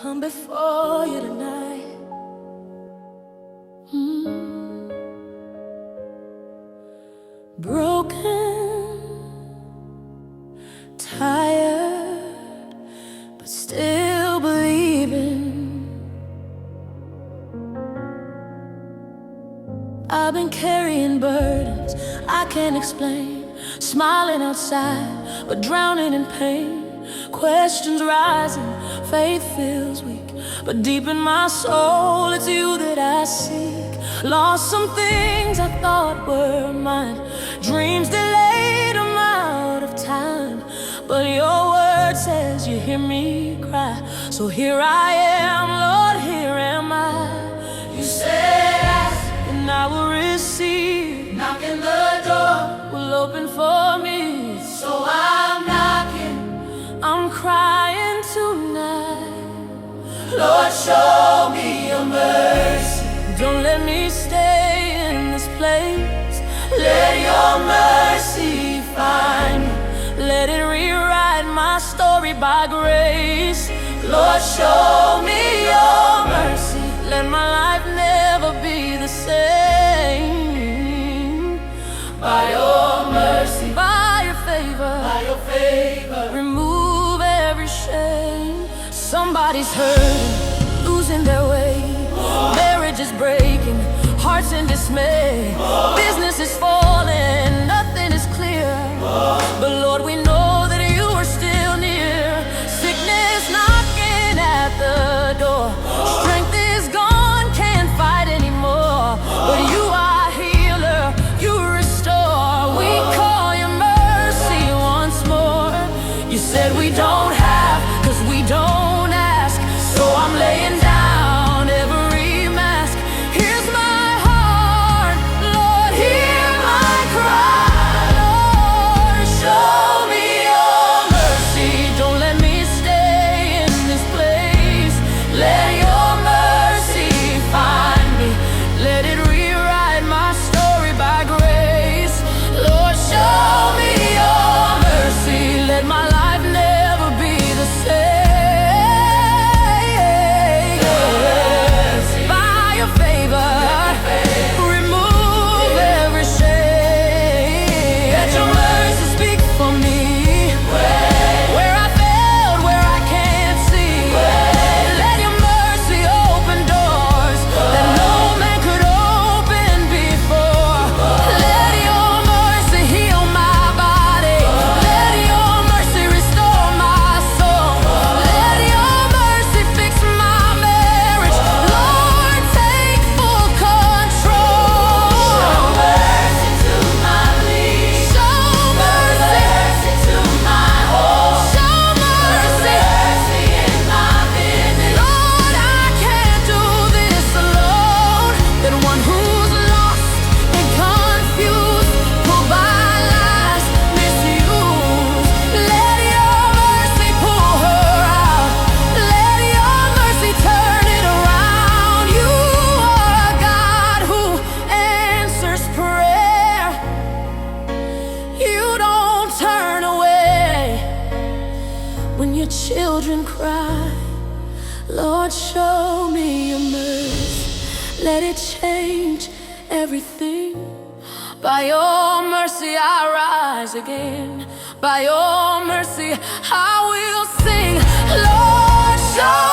come before you tonight. Broken, tired, but still believing. I've been carrying burdens I can't explain, smiling outside but drowning in pain. Questions rising, faith feels weak, but deep in my soul it's you that I seek. Lost some things I thought were mine, dreams delayed, I'm out of time. But your word says you hear me cry, so here I am, Lord, here am I. You said ask and I will receive, knocking the door will open for me. So I'm knocking, I'm crying tonight. Lord, show me your mercy. Don't let me stay in this place. Let your mercy find me. Let it rewrite my story by grace. Lord, show me your mercy. Let my life never be the same. By your mercy, by your favor, remove every shame. Somebody's hurting, losing their way. Marriage is breaking, hearts in dismay. Business is falling, nothing is clear. But Lord, we know that you are still near. Sickness knocking at the door, strength is gone, can't fight anymore. But you are healer, you restore. We call your mercy once more. You said we don't have, 'cause we don't ask. So I'm laying down every mask. Here's my heart, Lord, hear my cry. Lord, show me your mercy. Don't let me stay in this place. Let your mercy find me. Let it rewrite my story by grace. Lord, show me your mercy. Let my life never be the same. By your favor, remove every shame. Let your mercy speak for me. Where I failed, where I can't see. Let your mercy open doors that no man could open before. Let your mercy heal my body. Let your mercy restore my soul. Let your mercy fix my marriage. Lord, take full control. Show mercy to my lead. Show mercy to my home. Show mercy in my business. Lord, I can't do this alone. That one who's lost and confused, pulled by lies, misused. Let your mercy pull her out. Let your mercy turn it around. You are a God who answers prayer. You don't turn away when your children cry. Lord, show me your mercy. Let it change everything. By your mercy I rise again. By your mercy I will sing. Lord, show